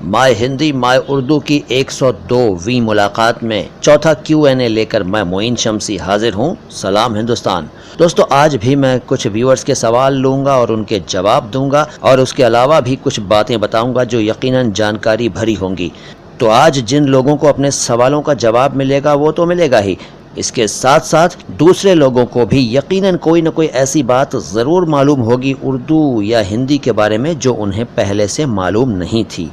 My Hindi my Urdu की 102वीं मुलाकात में चौथा Q&A लेकर मैं मोइन शम्सी हाजिर हूँ। सलाम हिंदुस्तान। दोस्तों, आज भी मैं कुछ व्यूअर्स के सवाल लूँगा और उनके जवाब दूंगा और उसके अलावा भी कुछ बातें बताऊंगा जो यकीनन जानकारी भरी होंगी। तो आज जिन लोगों को अपने सवालों का जवाब मिलेगा वो तो मिलेगा ही, इसके साथ साथ दूसरे लोगों को भी यकीनन कोई न कोई ऐसी बात ज़रूर मालूम होगी उर्दू या हिंदी के बारे में जो उन्हें पहले से मालूम नहीं थी।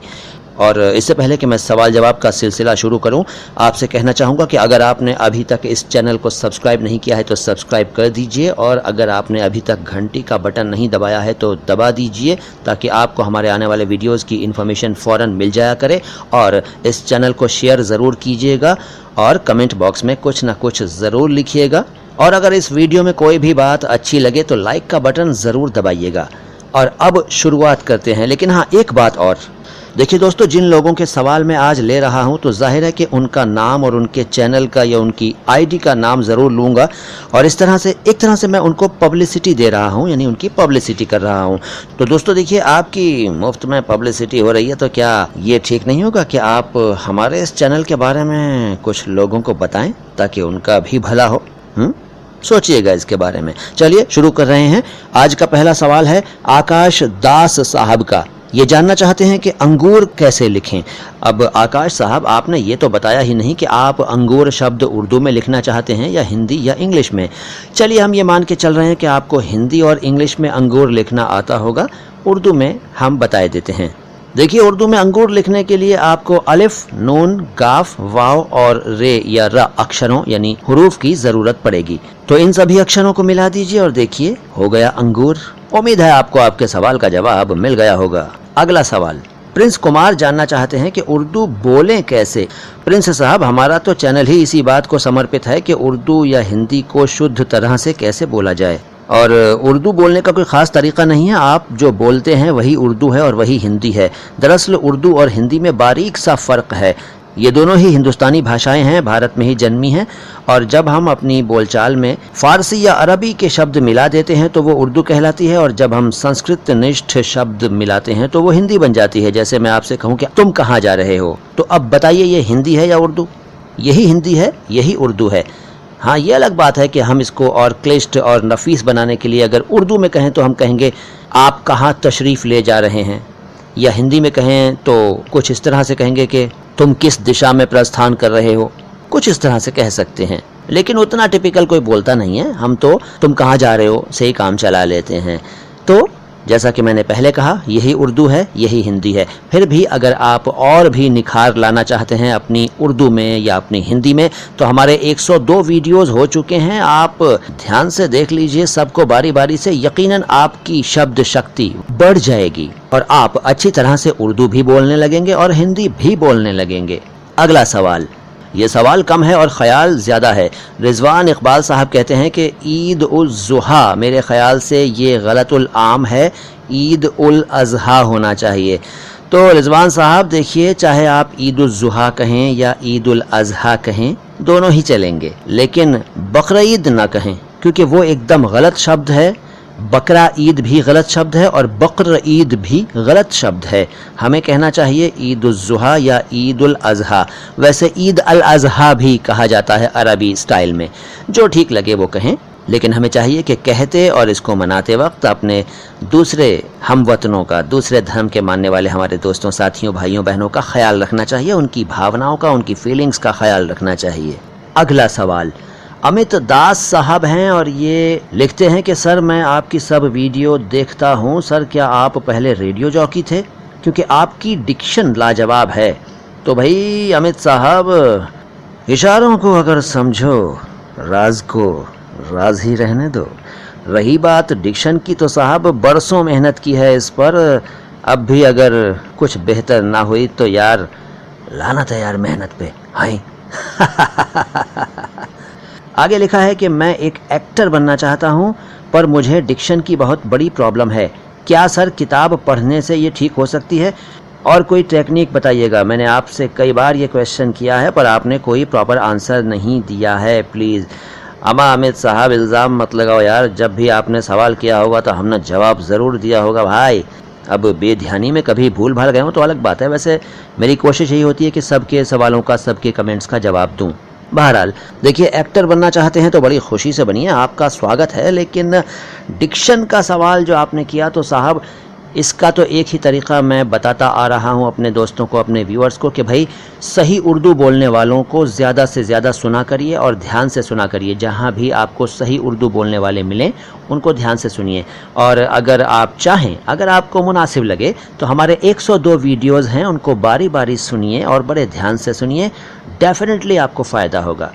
और इससे पहले कि मैं सवाल जवाब का सिलसिला शुरू करूं, आपसे कहना चाहूँगा कि अगर आपने अभी तक इस चैनल को सब्सक्राइब नहीं किया है तो सब्सक्राइब कर दीजिए, और अगर आपने अभी तक घंटी का बटन नहीं दबाया है तो दबा दीजिए ताकि आपको हमारे आने वाले वीडियोज़ की इन्फॉर्मेशन फ़ौरन मिल जाया करे। और इस चैनल को शेयर ज़रूर कीजिएगा और कमेंट बॉक्स में कुछ ना कुछ ज़रूर लिखिएगा। और अगर इस वीडियो में कोई भी बात अच्छी लगे तो लाइक का बटन ज़रूर दबाइएगा। और अब शुरुआत करते हैं। लेकिन हाँ, एक बात और। देखिए दोस्तों, जिन लोगों के सवाल मैं आज ले रहा हूं तो जाहिर है कि उनका नाम और उनके चैनल का या उनकी आईडी का नाम ज़रूर लूँगा, और इस तरह से एक तरह से मैं उनको पब्लिसिटी दे रहा हूं, यानी उनकी पब्लिसिटी कर रहा हूं। तो दोस्तों देखिए, आपकी मुफ्त में पब्लिसिटी हो रही है तो क्या ये ठीक नहीं होगा कि आप हमारे इस चैनल के बारे में कुछ लोगों को बताएं ताकि उनका भी भला हो? सोचिएगा इसके बारे में। चलिए शुरू कर रहे हैं। आज का पहला सवाल है आकाश दास साहब का। ये जानना चाहते हैं कि अंगूर कैसे लिखें। अब आकाश साहब, आपने ये तो बताया ही नहीं कि आप अंगूर शब्द उर्दू में लिखना चाहते हैं या हिंदी या इंग्लिश में। चलिए हम ये मान के चल रहे हैं कि आपको हिंदी और इंग्लिश में अंगूर लिखना आता होगा। उर्दू में हम बताए देते हैं। देखिए, उर्दू में अंगूर लिखने के लिए आपको अलिफ, नून, गाफ, वाव और रे या र अक्षरों यानी हुरूफ की ज़रूरत पड़ेगी। तो इन सभी अक्षरों को मिला दीजिए और देखिए हो गया अंगूर। उम्मीद है आपको आपके सवाल का जवाब मिल गया होगा। अगला सवाल प्रिंस कुमार जानना चाहते हैं कि उर्दू बोलें कैसे। प्रिंस साहब, हमारा तो चैनल ही इसी बात को समर्पित है कि उर्दू या हिंदी को शुद्ध तरह से कैसे बोला जाए। और उर्दू बोलने का कोई ख़ास तरीका नहीं है, आप जो बोलते हैं वही उर्दू है और वही हिंदी है। दरअसल उर्दू और हिंदी में बारीक सा फ़र्क है। ये दोनों ही हिंदुस्तानी भाषाएं हैं, भारत में ही जन्मी हैं, और जब हम अपनी बोलचाल में फ़ारसी या अरबी के शब्द मिला देते हैं तो वो उर्दू कहलाती है, और जब हम संस्कृत निष्ठ शब्द मिलाते हैं तो वो हिंदी बन जाती है। जैसे मैं आपसे कहूँ कि तुम कहाँ जा रहे हो, तो अब बताइए ये हिंदी है या उर्दू? यही हिंदी है, यही उर्दू है। हाँ, ये अलग बात है कि हम इसको और क्लिष्ट और नफीस बनाने के लिए अगर उर्दू में कहें तो हम कहेंगे आप कहाँ तशरीफ़ ले जा रहे हैं, या हिंदी में कहें तो कुछ इस तरह से कहेंगे कि तुम किस दिशा में प्रस्थान कर रहे हो, कुछ इस तरह से कह सकते हैं। लेकिन उतना टिपिकल कोई बोलता नहीं है, हम तो तुम कहाँ जा रहे हो से ही काम चला लेते हैं। तो जैसा कि मैंने पहले कहा, यही उर्दू है, यही हिंदी है। फिर भी अगर आप और भी निखार लाना चाहते हैं अपनी उर्दू में या अपनी हिंदी में तो हमारे 102 वीडियोस हो चुके हैं, आप ध्यान से देख लीजिए सबको बारी बारी से। यकीनन आपकी शब्द शक्ति बढ़ जाएगी और आप अच्छी तरह से उर्दू भी बोलने लगेंगे और हिंदी भी बोलने लगेंगे। अगला सवाल, ये सवाल कम है और ख्याल ज़्यादा है। रिजवान इकबाल साहब कहते हैं कि ईद उल ज़ुहा, मेरे ख्याल से ये गलतुल आम है, ईद उल अज़हा होना चाहिए। तो रिजवान साहब देखिए, चाहे आप ईद उल ज़ुहा कहें या ईद उल अज़हा कहें, दोनों ही चलेंगे, लेकिन बकरीद ना कहें क्योंकि वो एकदम गलत शब्द है। बकरा ईद भी गलत शब्द है और बकर ईद भी गलत शब्द है। हमें कहना चाहिए ईद उल ज़ुहा या ईद उल अज़हा। वैसे ईद अल अज़हा भी कहा जाता है अरबी स्टाइल में, जो ठीक लगे वो कहें, लेकिन हमें चाहिए कि कहते और इसको मनाते वक्त अपने दूसरे हमवतनों का, दूसरे धर्म के मानने वाले हमारे दोस्तों, साथियों, भाइयों, बहनों का ख्याल रखना चाहिए, उनकी भावनाओं का, उनकी फीलिंग्स का ख्याल रखना चाहिए। अगला सवाल अमित दास साहब हैं और ये लिखते हैं कि सर, मैं आपकी सब वीडियो देखता हूँ। सर, क्या आप पहले रेडियो जॉकी थे? क्योंकि आपकी डिक्शन लाजवाब है। तो भाई अमित साहब, इशारों को अगर समझो, राज को राज ही रहने दो। रही बात डिक्शन की तो साहब बरसों मेहनत की है इस पर, अब भी अगर कुछ बेहतर ना हुई तो यार लानत है यार मेहनत पे। हाय आगे लिखा है कि मैं एक एक्टर बनना चाहता हूं पर मुझे डिक्शन की बहुत बड़ी प्रॉब्लम है। क्या सर किताब पढ़ने से ये ठीक हो सकती है? और कोई टेक्निक बताइएगा। मैंने आपसे कई बार ये क्वेश्चन किया है पर आपने कोई प्रॉपर आंसर नहीं दिया है। प्लीज़ अमा अमित साहब, इल्ज़ाम मत लगाओ यार। जब भी आपने सवाल किया होगा तो हमने जवाब ज़रूर दिया होगा भाई। अब बेध्यानी में कभी भूल भाल गए हो तो अलग बात है। वैसे मेरी कोशिश यही होती है कि सबके सवालों का, सबके कमेंट्स का जवाब दूं। बहरहाल देखिए, एक्टर बनना चाहते हैं तो बड़ी खुशी से बनिए, आपका स्वागत है। लेकिन डिक्शन का सवाल जो आपने किया तो साहब, इसका तो एक ही तरीक़ा मैं बताता आ रहा हूँ अपने दोस्तों को, अपने व्यूअर्स को, कि भाई सही उर्दू बोलने वालों को ज़्यादा से ज़्यादा सुना करिए और ध्यान से सुना करिए। जहाँ भी आपको सही उर्दू बोलने वाले मिलें उनको ध्यान से सुनिए। और अगर आप चाहें, अगर आपको मुनासिब लगे तो हमारे 102 वीडियोज़ हैं, उनको बारी बारी सुनिए और बड़े ध्यान से सुनिए, डेफिनेटली आपको फ़ायदा होगा।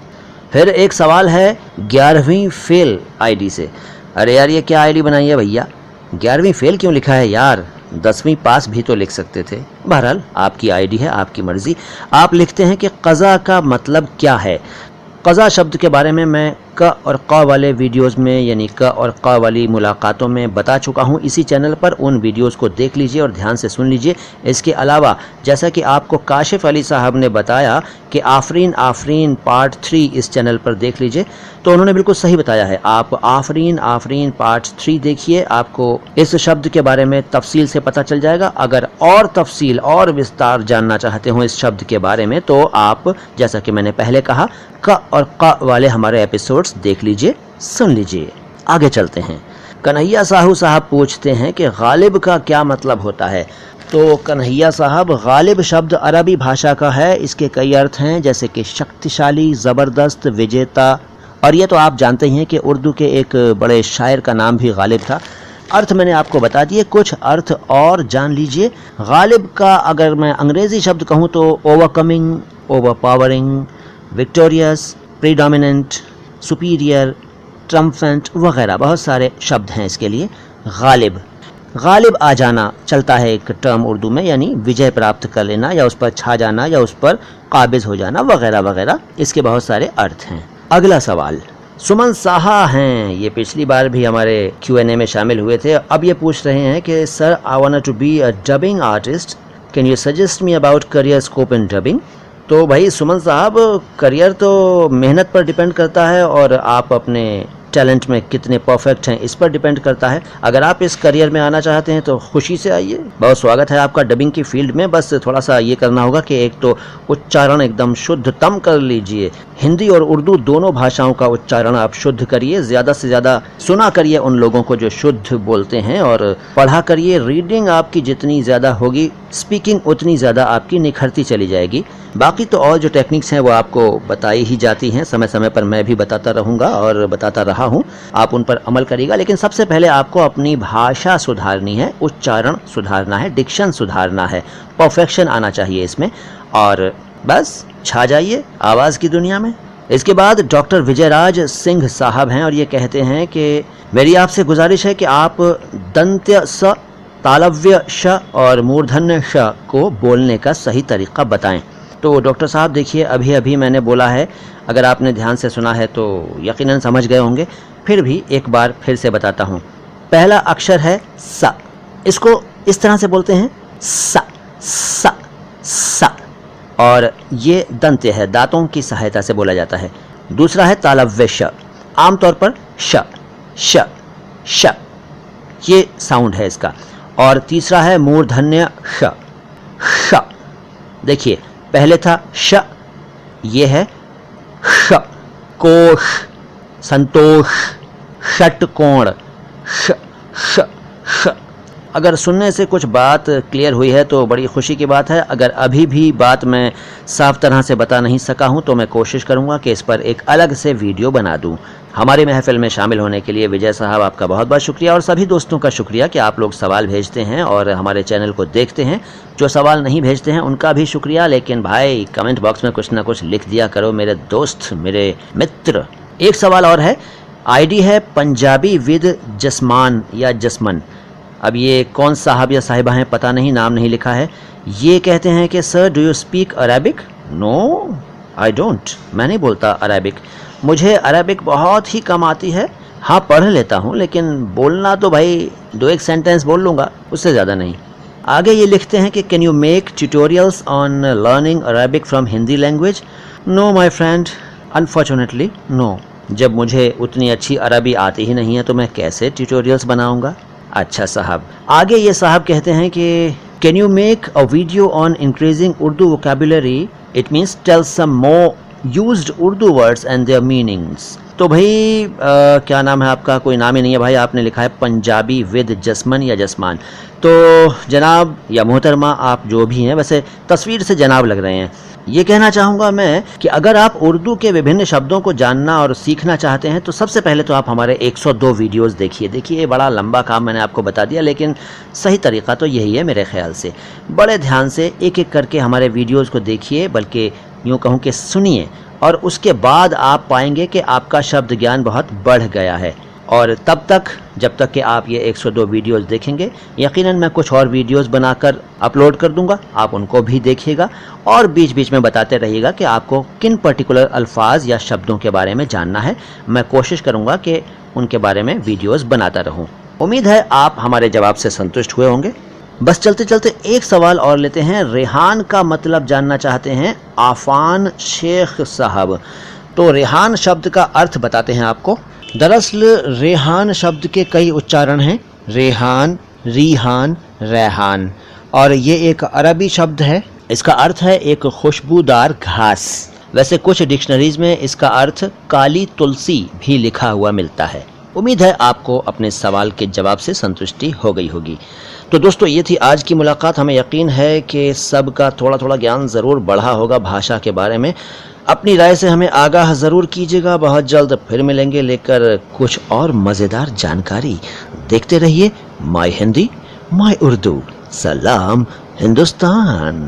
फिर एक सवाल है 11वीं फेल आईडी से। अरे यार, ये क्या आईडी बनाई है भैया? 11वीं फेल क्यों लिखा है यार? 10वीं पास भी तो लिख सकते थे। बहरहाल आपकी आईडी है, आपकी मर्ज़ी। आप लिखते हैं कि क़ज़ा का मतलब क्या है। क़ज़ा शब्द के बारे में मैं क और क़ वाले वीडियोस में, यानी क और क़ वाली मुलाकातों में बता चुका हूं इसी चैनल पर। उन वीडियोस को देख लीजिए और ध्यान से सुन लीजिए। इसके अलावा जैसा कि आपको काशिफ अली साहब ने बताया कि आफरीन आफरीन पार्ट 3 इस चैनल पर देख लीजिए, तो उन्होंने बिल्कुल सही बताया है। आप आफरीन आफरीन पार्ट 3 देखिए, आपको इस शब्द के बारे में तफसील से पता चल जाएगा। अगर और तफसील और विस्तार जानना चाहते हो इस शब्द के बारे में तो आप, जैसा कि मैंने पहले कहा, क और क़ वाले हमारे एपिसोड्स देख लीजिए, सुन लीजिए। आगे चलते हैं। कन्हैया साहू साहब पूछते हैं कि गालिब का क्या मतलब होता है। तो कन्हैया साहब, गालिब शब्द अरबी भाषा का है। इसके कई अर्थ हैं, जैसे कि शक्तिशाली, ज़बरदस्त, विजेता। और ये तो आप जानते ही हैं कि उर्दू के एक बड़े शायर का नाम भी गालिब था। अर्थ मैंने आपको बता दिए, कुछ अर्थ और जान लीजिए। गालिब का अगर मैं अंग्रेज़ी शब्द कहूँ तो overcoming, overpowering, victorious, predominant, superior, triumphant वगैरह बहुत सारे शब्द हैं इसके लिए। गालिब, गालिब आ जाना चलता है एक टर्म उर्दू में, यानी विजय प्राप्त कर लेना या उस पर छा जाना या उस पर काबिज हो जाना वगैरह वगैरह। इसके बहुत सारे अर्थ हैं। अगला सवाल सुमन साहा हैं। ये पिछली बार भी हमारे Q&A में शामिल हुए थे। अब ये पूछ रहे हैं कि sir, I want to be a dubbing artist, can you suggest me about career scope in dubbing. तो भाई सुमन साहब, करियर तो मेहनत पर डिपेंड करता है और आप अपने टैलेंट में कितने परफेक्ट हैं इस पर डिपेंड करता है। अगर आप इस करियर में आना चाहते हैं तो खुशी से आइए, बहुत स्वागत है आपका डबिंग की फील्ड में। बस थोड़ा सा ये करना होगा कि एक तो उच्चारण एकदम शुद्धतम कर लीजिए। हिंदी और उर्दू दोनों भाषाओं का उच्चारण आप शुद्ध करिए, ज़्यादा से ज़्यादा सुना करिए उन लोगों को जो शुद्ध बोलते हैं, और पढ़ा करिए। रीडिंग आपकी जितनी ज़्यादा होगी, स्पीकिंग उतनी ज़्यादा आपकी निखरती चली जाएगी। बाकी तो और जो टेक्निक्स हैं वो आपको बताई ही जाती हैं, समय समय पर मैं भी बताता रहूँगा और बताता रहा हूँ, आप उन पर अमल करिएगा। लेकिन सबसे पहले आपको अपनी भाषा सुधारनी है, उच्चारण सुधारना है, डिक्शन सुधारना है, परफेक्शन आना चाहिए इसमें, और बस छा जाइए आवाज़ की दुनिया में। इसके बाद डॉक्टर विजयराज सिंह साहब हैं और ये कहते हैं कि मेरी आपसे गुजारिश है कि आप दंत्य स, तालव्य श और मूर्धन्य श को बोलने का सही तरीका बताएं। तो डॉक्टर साहब देखिए, अभी अभी मैंने बोला है, अगर आपने ध्यान से सुना है तो यकीनन समझ गए होंगे, फिर भी एक बार फिर से बताता हूँ। पहला अक्षर है स, इसको इस तरह से बोलते हैं स स स, और ये दंत्य है, दांतों की सहायता से बोला जाता है। दूसरा है तालव्य श, आमतौर पर श श श, ये साउंड है इसका। और तीसरा है मूर्धन्य श श। देखिए, पहले था श, ये है श, कोश, संतोष, षटकोण, श श श। अगर सुनने से कुछ बात क्लियर हुई है तो बड़ी खुशी की बात है। अगर अभी भी बात मैं साफ तरह से बता नहीं सका हूं तो मैं कोशिश करूंगा कि इस पर एक अलग से वीडियो बना दूं। हमारे महफिल में शामिल होने के लिए विजय साहब आपका बहुत बहुत शुक्रिया, और सभी दोस्तों का शुक्रिया कि आप लोग सवाल भेजते हैं और हमारे चैनल को देखते हैं। जो सवाल नहीं भेजते हैं उनका भी शुक्रिया, लेकिन भाई कमेंट बॉक्स में कुछ ना कुछ लिख दिया करो मेरे दोस्त, मेरे मित्र। एक सवाल और है, आईडी है पंजाबी विद जसमान या जसमन। अब ये कौन साहब या साहिबा हैं पता नहीं, नाम नहीं लिखा है। ये कहते हैं कि sir, do you speak Arabic. No, I don't, मैं नहीं बोलता अरेबिक। मुझे अरेबिक बहुत ही कम आती है। हाँ, पढ़ लेता हूँ, लेकिन बोलना तो भाई 2-1 सेंटेंस बोल लूँगा, उससे ज़्यादा नहीं। आगे ये लिखते हैं कि can you make tutorials on learning Arabic from Hindi language. No my friend, unfortunately no. जब मुझे उतनी अच्छी अरबी आती ही नहीं है तो मैं कैसे ट्यूटोरियल्स बनाऊँगा। अच्छा साहब, आगे ये साहब कहते हैं कि can you make a video on increasing Urdu vocabulary, it means tell some more used Urdu words and their meanings. तो भाई क्या नाम है आपका? कोई नाम ही नहीं है भाई, आपने लिखा है पंजाबी विद जसमन या जसमान। तो जनाब या मोहतरमा, आप जो भी हैं, वैसे तस्वीर से जनाब लग रहे हैं। ये कहना चाहूँगा मैं कि अगर आप उर्दू के विभिन्न शब्दों को जानना और सीखना चाहते हैं तो सबसे पहले तो आप हमारे 102 वीडियोस देखिए। देखिए, बड़ा लंबा काम मैंने आपको बता दिया, लेकिन सही तरीका तो यही है मेरे ख्याल से। बड़े ध्यान से एक एक करके हमारे वीडियोस को देखिए, बल्कि यूँ कहूँ कि सुनिए, और उसके बाद आप पाएंगे कि आपका शब्द ज्ञान बहुत बढ़ गया है। और तब तक, जब तक कि आप ये 102 वीडियोस देखेंगे, यकीनन मैं कुछ और वीडियोस बनाकर अपलोड कर दूंगा, आप उनको भी देखिएगा और बीच बीच में बताते रहिएगा कि आपको किन पर्टिकुलर अल्फाज या शब्दों के बारे में जानना है। मैं कोशिश करूंगा कि उनके बारे में वीडियोस बनाता रहूं। उम्मीद है आप हमारे जवाब से संतुष्ट हुए होंगे। बस चलते चलते एक सवाल और लेते हैं। रेहान का मतलब जानना चाहते हैं आफान शेख साहब। तो रेहान शब्द का अर्थ बताते हैं आपको। दरअसल रेहान शब्द के कई उच्चारण हैं, रेहान, रीहान, रेहान, और ये एक अरबी शब्द है। इसका अर्थ है एक खुशबूदार घास। वैसे कुछ डिक्शनरीज में इसका अर्थ काली तुलसी भी लिखा हुआ मिलता है। उम्मीद है आपको अपने सवाल के जवाब से संतुष्टि हो गई होगी। तो दोस्तों, ये थी आज की मुलाकात। हमें यकीन है कि सबका थोड़ा थोड़ा ज्ञान ज़रूर बढ़ा होगा भाषा के बारे में। अपनी राय से हमें आगाह ज़रूर कीजिएगा। बहुत जल्द फिर मिलेंगे लेकर कुछ और मज़ेदार जानकारी। देखते रहिए माय हिंदी माय उर्दू। सलाम हिंदुस्तान।